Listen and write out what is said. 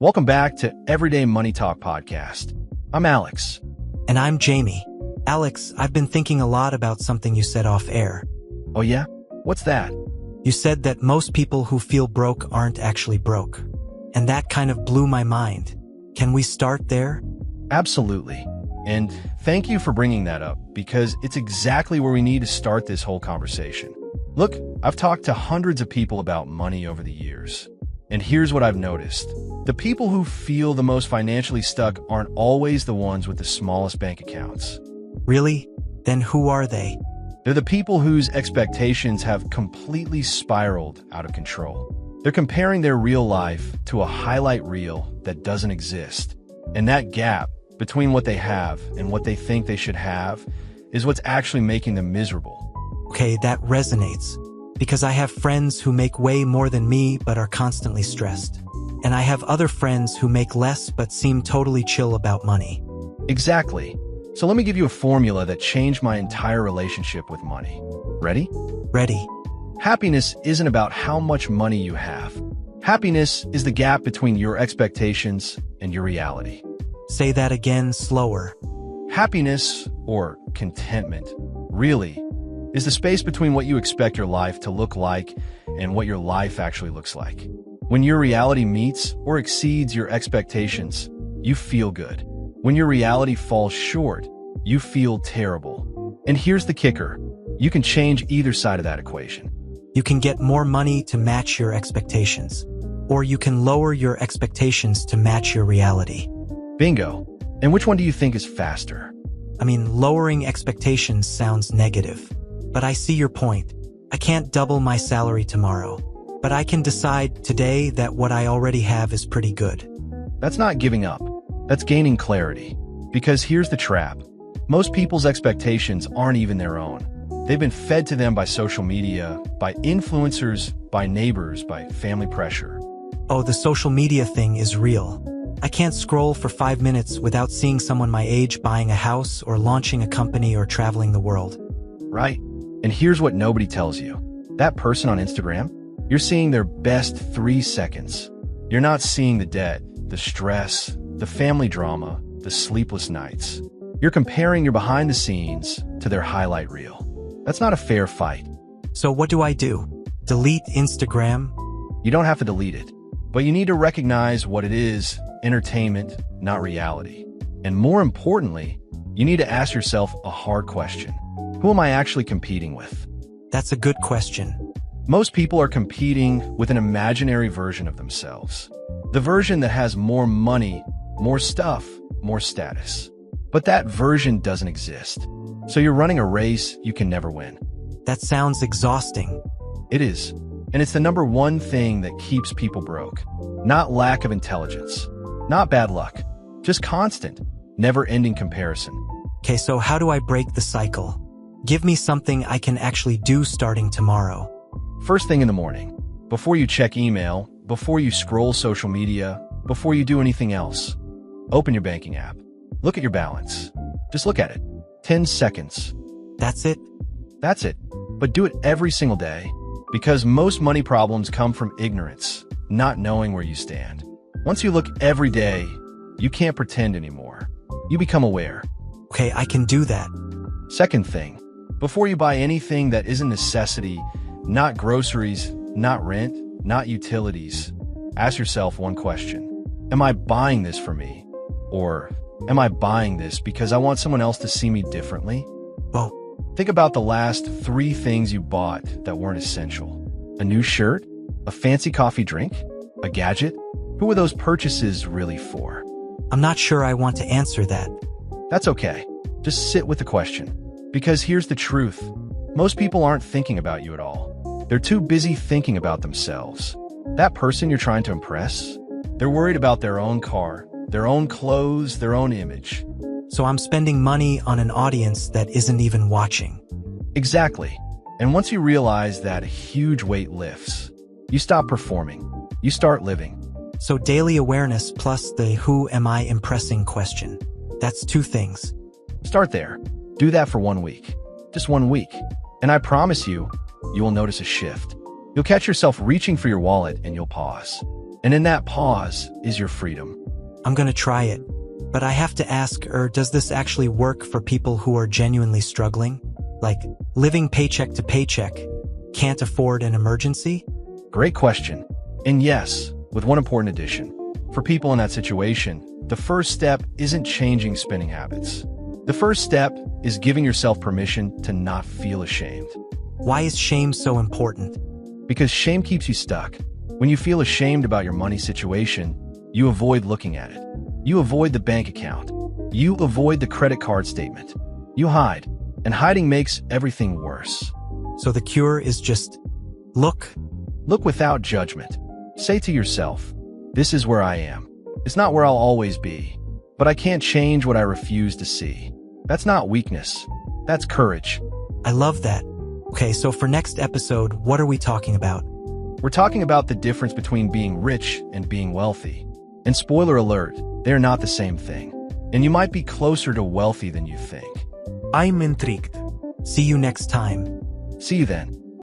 Welcome back to Everyday Money Talk Podcast. I'm Alex. And I'm Jamie. Alex, I've been thinking a lot about something you said off air. Oh yeah? What's that? You said that most people who feel broke aren't actually broke. And that kind of blew my mind. Can we start there? Absolutely. And thank you for bringing that up, because it's exactly where we need to start this whole conversation. Look, I've talked to hundreds of people about money over the years. And here's what I've noticed. The people who feel the most financially stuck aren't always the ones with the smallest bank accounts. Really? Then who are they? They're the people whose expectations have completely spiraled out of control. They're comparing their real life to a highlight reel that doesn't exist. And that gap between what they have and what they think they should have is what's actually making them miserable. Okay, that resonates. Because I have friends who make way more than me but are constantly stressed. And I have other friends who make less but seem totally chill about money. Exactly. So let me give you a formula that changed my entire relationship with money. Ready? Ready. Happiness isn't about how much money you have. Happiness is the gap between your expectations and your reality. Say that again slower. Happiness, or contentment, really, is the space between what you expect your life to look like and what your life actually looks like. When your reality meets or exceeds your expectations, you feel good. When your reality falls short, you feel terrible. And here's the kicker. You can change either side of that equation. You can get more money to match your expectations. Or you can lower your expectations to match your reality. Bingo. And which one do you think is faster? I mean, lowering expectations sounds negative. But I see your point. I can't double my salary tomorrow. But I can decide today that what I already have is pretty good. That's not giving up. That's gaining clarity. Because here's the trap. Most people's expectations aren't even their own. They've been fed to them by social media, by influencers, by neighbors, by family pressure. Oh, the social media thing is real. I can't scroll for 5 minutes without seeing someone my age buying a house or launching a company or traveling the world. Right. And here's what nobody tells you. That person on Instagram, you're seeing their best 3 seconds. You're not seeing the debt, the stress, the family drama, the sleepless nights. You're comparing your behind the scenes to their highlight reel. That's not a fair fight. So what do I do? Delete Instagram? You don't have to delete it, but you need to recognize what it is, entertainment, not reality. And more importantly, you need to ask yourself a hard question. Who am I actually competing with? That's a good question. Most people are competing with an imaginary version of themselves. The version that has more money, more stuff, more status. But that version doesn't exist. So you're running a race you can never win. That sounds exhausting. It is. And it's the number one thing that keeps people broke. Not lack of intelligence. Not bad luck. Just constant, never-ending comparison. Okay, so how do I break the cycle? Give me something I can actually do starting tomorrow. First thing in the morning, before you check email, before you scroll social media, before you do anything else, open your banking app. Look at your balance. Just look at it. 10 seconds. That's it? That's it. But do it every single day, because most money problems come from ignorance, not knowing where you stand. Once you look every day, you can't pretend anymore. You become aware. Okay, I can do that. Second thing, before you buy anything that isn't a necessity, not groceries, not rent, not utilities, ask yourself one question. Am I buying this for me? Or am I buying this because I want someone else to see me differently? Well, think about the last 3 things you bought that weren't essential. A new shirt? A fancy coffee drink? A gadget? Who were those purchases really for? I'm not sure I want to answer that. That's okay. Just sit with the question. Because here's the truth. Most people aren't thinking about you at all. They're too busy thinking about themselves. That person you're trying to impress, they're worried about their own car, their own clothes, their own image. So I'm spending money on an audience that isn't even watching. Exactly. And once you realize that, a huge weight lifts. You stop performing. You start living. So daily awareness plus the who am I impressing question. That's 2 things. Start there. Do that for 1 week. Just 1 week. And I promise you, you will notice a shift. You'll catch yourself reaching for your wallet and you'll pause. And in that pause is your freedom. I'm gonna try it. But I have to ask, does this actually work for people who are genuinely struggling? Like, living paycheck to paycheck, can't afford an emergency? Great question. And yes, with one important addition. For people in that situation, the first step isn't changing spending habits. The first step is giving yourself permission to not feel ashamed. Why is shame so important? Because shame keeps you stuck. When you feel ashamed about your money situation, you avoid looking at it. You avoid the bank account. You avoid the credit card statement. You hide, and hiding makes everything worse. So the cure is just look. Look without judgment. Say to yourself, this is where I am. It's not where I'll always be, but I can't change what I refuse to see. That's not weakness. That's courage. I love that. Okay, so for next episode, what are we talking about? We're talking about the difference between being rich and being wealthy. And spoiler alert, they're not the same thing. And you might be closer to wealthy than you think. I'm intrigued. See you next time. See you then.